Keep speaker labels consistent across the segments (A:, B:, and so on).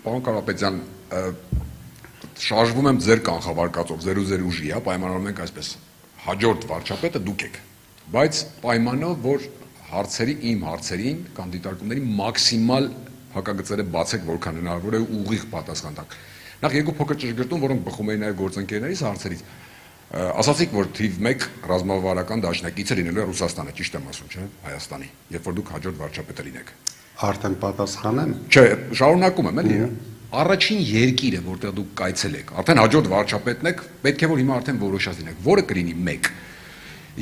A: Պարոն Կարապետյան, շարժվում եմ ձեր կանխավարկածով, ձեր ու ձեր ուժի, պայմանավորում ենք այսպես, հաջորդ վարչապետը դուք եք, բայց պայմանով, որ իմ հարցերին կամ դիտարկումների մաքսիմալ հակագծերը բացեք, որքան հնարավոր է ուղիղ պատասխան տաք։ Նախ երկու փոքր ճշգրտում, որոնք բխում էին նաև գործընկերներից հարցերից։ Ասացիք, որ թիվ 1 ռազմավարական դաշնակիցը լինելու է Ռուսաստանը, ճիշտ եմ ասում, չէ՞, Հայաստանի, երբ որ դուք հաջորդ վարչապետը լինեք։
B: Արդեն պատասխանեմ։
A: Չէ, շարունակում եմ, էլի։ Առաջին երկիրը, որտեղ դուք կայցել եք, արդեն հաջորդ վարչապետն եք, պետք է որ հիմա արդեն որոշած լինեք, որը կլինի 1։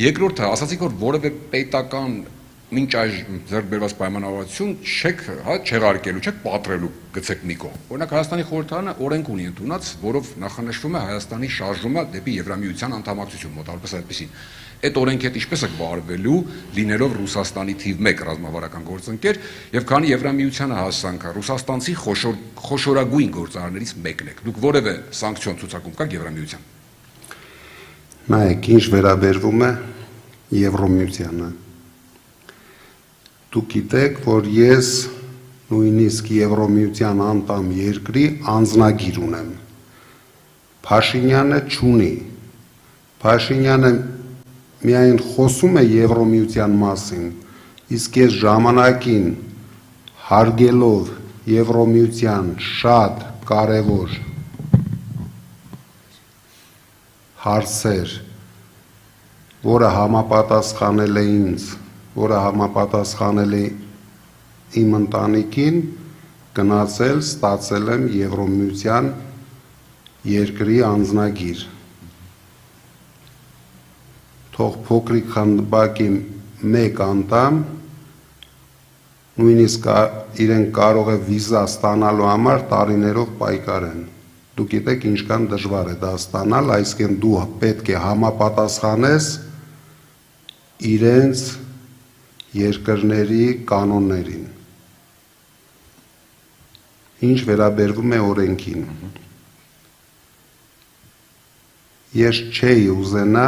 A: Երկրորդը, ասացիք, որ որևէ պետական մինչ այժմ ձեռք բերված պայմանավորվածություն չեք չեղարկելու, չեք պատրելու գցեք մի կողմ։ Օրինակ Հայաստանի խորհրդարանը օրենք ունի ընդունած, որով նախանշվում է Հայաստանի շարժումը դեպի Եվրամիության անդամակցություն, մոտավորապես այդպեսին։ Այդ օրենքի հետ ինչպես եք վարվելու, լինելով Ռուսաստանի թիվ 1 ռազմավարական գործընկեր, եւ քանի Եվրամիությանը հասանք, ռուսաստանցի խոշորագույն գործարարներից մեկն եք։ Դուք որևէ սանկցիոն ցուցակում կաք Եվրամիության։
B: Նայեք, ինչ վերաբերվում է Եվրամիությանը։ Դուք գիտեք, որ ես նույնիսկ Եվրամիության անդամ երկրի անձնագիր ունեմ։ Փաշինյանը չունի։ Փաշինյանը միայն խոսում է Եվրամիության մասին, իսկ ես ժամանակին հարգելով Եվրամիության շատ կարևոր հարցեր, որը համապատասխանել է ինձ, որը համապատասխանել է իմ ընտանիքին, գնացել, ստացել եմ Եվրամիության երկրի անձնագիր։ Թող փոքրիկ խմբակի մեկ անդամ նույնիսկ իրեն կարող է վիզա ստանալու համար տարիներով պայքարեն։ Դուք գիտեք ինչքան դժվար է դա ստանալ, այսինքն դու պետք է համապատասխանես իրենց երկրների կանոններին։ Ինչ վերաբերվում է օրենքին։ Ես չէի ուզենա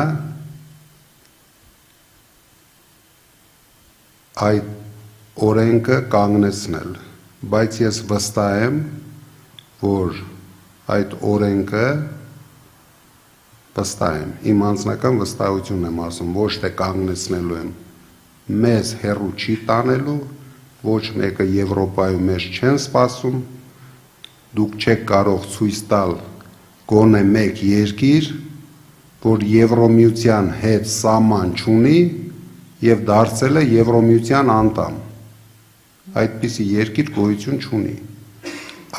B: այդ օրենքը կանգնեցնել, բայց ես վստահ եմ, որ այդ օրենքը վստահ եմ, իմ անձնական վստահություն եմ ասում, ոչ թե կանգնեցնելու եմ, մեզ հեռու չի տանելու, ոչ մեկը Եվրոպայում մեզ չեն սպասում, դուք չեք կարող ցույց տալ գոնե մեկ երկիր, որ Եվրամիության հետ սահման չունի եւ դարձել է Եվրամիության անդամ։ Այդպիսի երկիր գոյություն չունի։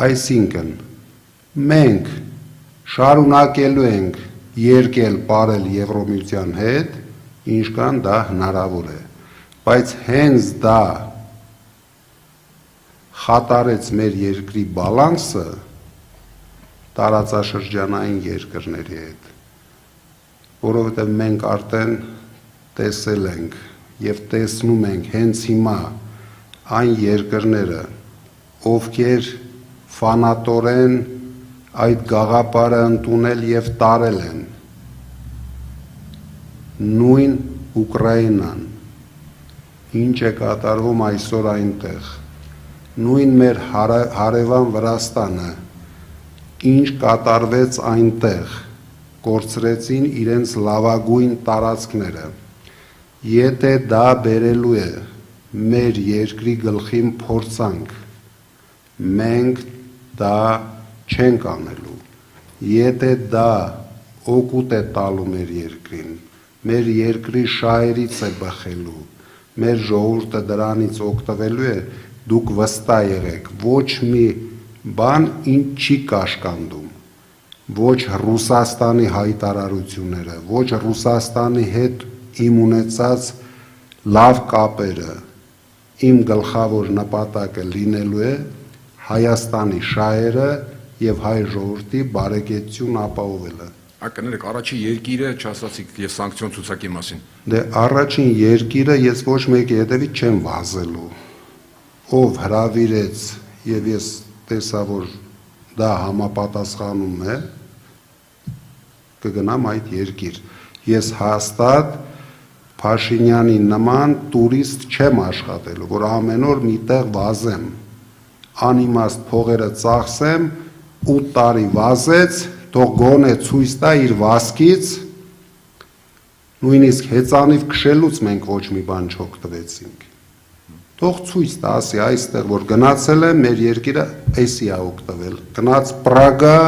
B: Այսինքն մենք շարունակելու ենք երկել ապրել Եվրամիության հետ, ինչքան դա հնարավոր է, բայց հենց դա խաթարեց մեր երկրի բալանսը տարածաշրջանային երկրների հետ, որովհետև մենք արդեն տեսել ենք եւ տեսնում ենք հենց հիմա այն երկրները, ովքեր ֆանատորեն այդ գաղափարը ընդունել եւ տարել են, նույն Ուկրաինան, ինչ է կատարվում այսօր այնտեղ, նույն մեր հարևան Վրաստանը, ինչ կատարվեց այնտեղ, կորցրեցին իրենց լավագույն տարածքները, եթե դա բերելու է մեր երկրի գլխին փորձանք, մենք դա չենք անելու, եթե դա օգուտ է տալու մեր երկրին, մեր երկրի շահերից է բխելու, մեր ժողովուրդը դրանից օգտվելու է, դուք վստահ եղեք, ոչ մի բան ինչ չի կաշկանդում, ոչ Ռուսաստանի հայտարարությունները, ոչ Ռուսաստանի հետ իմ ունեցած լավ կապերը, իմ գլխավոր նպատակը լինելու է Հայաստանի շահերը եւ հայ ժողովրդի բարեկեցություն ապահովելը։
A: Կներեք, առաջին երկիրը չասացիք եւ սանկցիոն ցուցակի մասին։
B: Դե առաջին երկիրը ես ոչ մեկի հետևից չեմ վազելու, ով հրավիրեց եւ ես տեսա, որ դա համապատասխանում է, կգնամ այդ երկիր։ Ես հաստատ Փաշինյանի նման տուրիստ չեմ աշխատելու, որ ամեն օր միտեղ վազեմ, անիմաստ փողերը ծախսեմ, 8 տարի վազեց, թող գոնե ցույց տա իր վասկից, նույնիսկ հեծանիվ քշելուց մենք ոչ մի բան չօգտվեցինք։ Թող ցույց տա, ասի այստեղ որ գնացել է, մեր երկիրը էսի է օգտվել։ Գնաց Պրագա,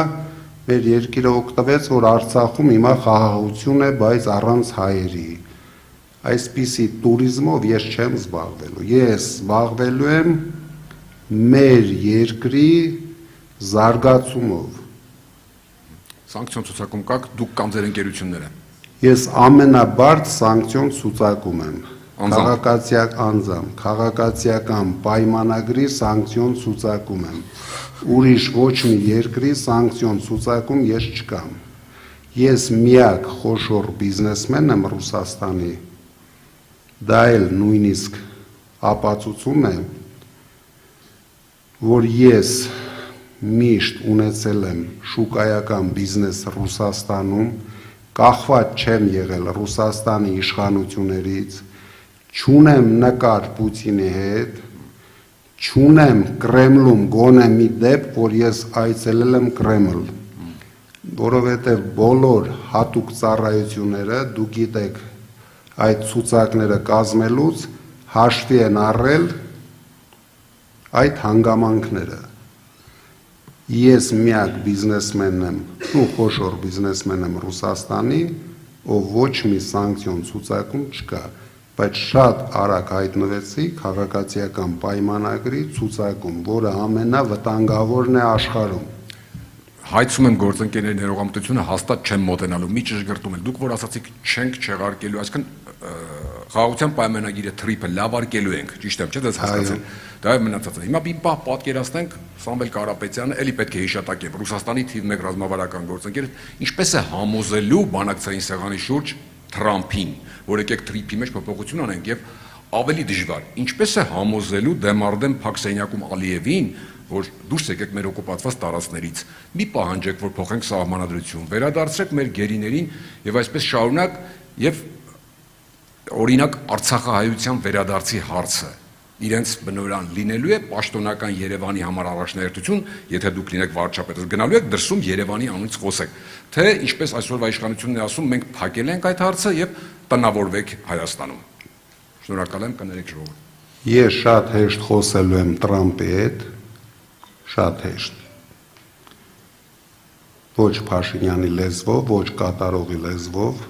B: մեր երկիրը օգտվեց, որ Արցախում հիմա խաղաղություն է, բայց առանց հայերի։ Այսպիսի տուրիզմով ես չեմ զբաղվելու։ Ես զբաղվելու եմ մեր երկրի զարգացումով։
A: Սանկցիոն ցուցակում կաք դուք կամ ձեր ընկերությունները։
B: Ես ամենաբարդ սանկցիոն ցուցակում եմ։
A: Անձամբ։
B: Քաղաքացիական պայմանագրի սանկցիոն ցուցակում եմ։ Ուրիշ ոչ մի երկրի սանկցիոն ցուցակում ես չկամ։ Ես միակ խոշոր բիզնեսմենն եմ Ռուսաստանի։ Դա էլ նույնիսկ ապացուցում է, որ ես միշտ ունեցել եմ շուկայական բիզնես Ռուսաստանում, կախված չեմ եղել Ռուսաստանի իշխանություններից, չունեմ նկար Պուտինի հետ, չունեմ Կրեմլում գոնե մի դեպք, որ ես այցելել եմ Կրեմլ, որովհետև բոլոր հատուկ ծառայությունները, դուք գիտեք, այդ ցուցակները կազմելուց հաշվի են առել այդ հանգամանքները։ Ես միակ բիզնեսմենն եմ, ու խոշոր բիզնեսմեն եմ Ռուսաստանի, ով ոչ մի սանկցիոն ցուցակում չկա, բայց շատ արագ հայտնվեցի քաղաքացիական պայմանագրի ցուցակում, որը ամենավտանգավորն է աշխարհում։
A: Հայցում եմ գործընկերների ներողամտությունը հաստատ չեմ մոտենալու, մի ճշգրտում եք, դուք որ ասացիք չենք չեղարկելու, այսինքն խաղաղության պայմանագիրը թրիփը լավարկելու ենք, ճիշտ եմ, չէ՞ դες հասկացել։ Դա է մնացածը։ Հիմա մի պահ պատկերացնենք Սամվել Կարապետյանը, էլի պետք է հիշատակեմ, Ռուսաստանի թիվ 1 ռազմավարական գործընկեր, ինչպես է համոզելու բանակցային սեղանի շուրջ Թրամփին, որ եկեք թրիփի մեջ փոփոխություն անենք եւ ավելի դժվար, ինչպես է համոզելու դեմարդեմ Փաքսենյակում Ալիևին, որ դուրս եկեք մեր օկուպացված տարածքներից, մի պահանջեք, որ փոխենք սահմանադրություն, վերադարձրեք մեր գերիներին եւ այսպես շարունակ եւ օրինակ Արցախահայության վերադարձի հարցը իրենց բնորան լինելու է պաշտոնական Երևանի համար առաջնահերթություն, եթե դուք լինեք վարչապետը, գնալու եք դրսում Երևանի անունից խոսեք, թե ինչպես այսօրվա իշխանությունն է ասում, մենք փակել ենք այդ հարցը եւ տնավորվեք Հայաստանում։ Շնորհակալ եմ, կներեք ժողովուրդ։
B: Ես շատ հեշտ խոսելու եմ Տրամփի հետ, շատ հեշտ։ Ոչ Փաշինյանի լեզվով, ոչ կատարողի լեզվով։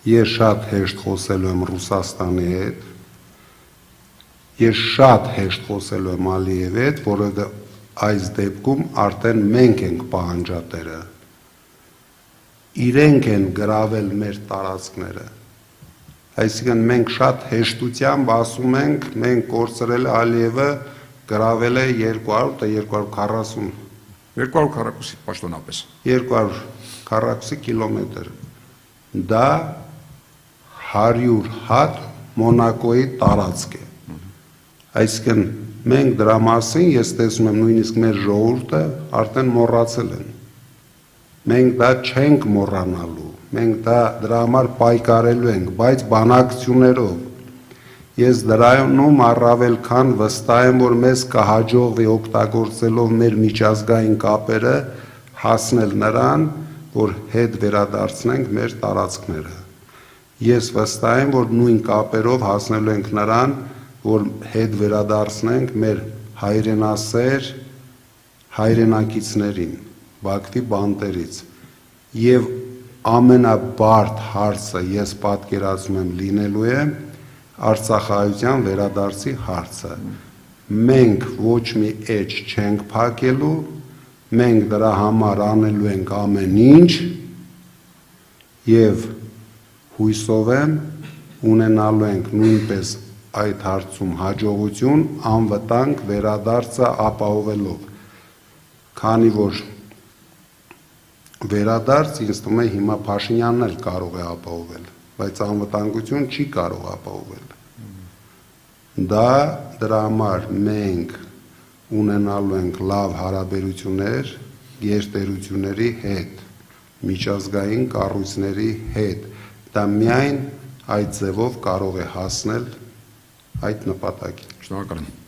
B: Ես շատ հեշտ խոսելու եմ Ռուսաստանի հետ։ Ես շատ հեշտ խոսելու եմ Ալիևի հետ, որովհետև այս դեպքում արդեն մենք ենք պահանջատերը։ Իրենք են գրավել մեր տարածքները։ Այսինքն մենք շատ հեշտությամբ ասում ենք, մենք կորցրել է Ալիևը, գրավել է 200-240
A: քառակուսի պաշտոնապես
B: 200 քառակուսի կիլոմետր։ Դա 100 հատ Մոնակոյի տարածք է։ Այսինքն մենք դրա մասին ես տեսնում եմ նույնիսկ մեր ժողովուրդը արդեն մոռացել են։ Մենք դա չենք մոռանալու, մենք դրա համար պայքարելու ենք, բայց բանակցություններով։ Ես դրանում առավել քան վստահ եմ, որ մեզ կհաջողվի օգտագործելով մեր միջազգային կապերը հասնել նրան, որ հետ վերադարձնենք մեր տարածքները։ Ես վստահ եմ, որ նույն կապերով հասնելու ենք նրան, որ հետ վերադարձնենք մեր հայրենասեր հայրենակիցներին, Բաքվի բանտերից։ Եվ ամենաբարդ հարցը ես պատկերացնում եմ լինելու է Արցախահայության վերադարձի հարցը։ Մենք ոչ մի էջ չենք փակելու, մենք դրա համար անելու ենք ամեն ինչ եւ հույսով եմ ունենալու ենք նույնպես այդ հարցում հաջողություն անվտանգ վերադարձը ապահովելով, քանի որ վերադարձ ինձ թվում է հիմա Փաշինյանն էլ կարող է ապահովել, բայց անվտանգություն չի կարող ապահովել։ Դրա համար մենք ունենալու ենք լավ հարաբերություններ գերտերությունների հետ, միջազգային կառույցների հետ, դա միայն այդ ձևով կարող է հասնել այդ նպատակին։
A: Շնորհակալ եմ։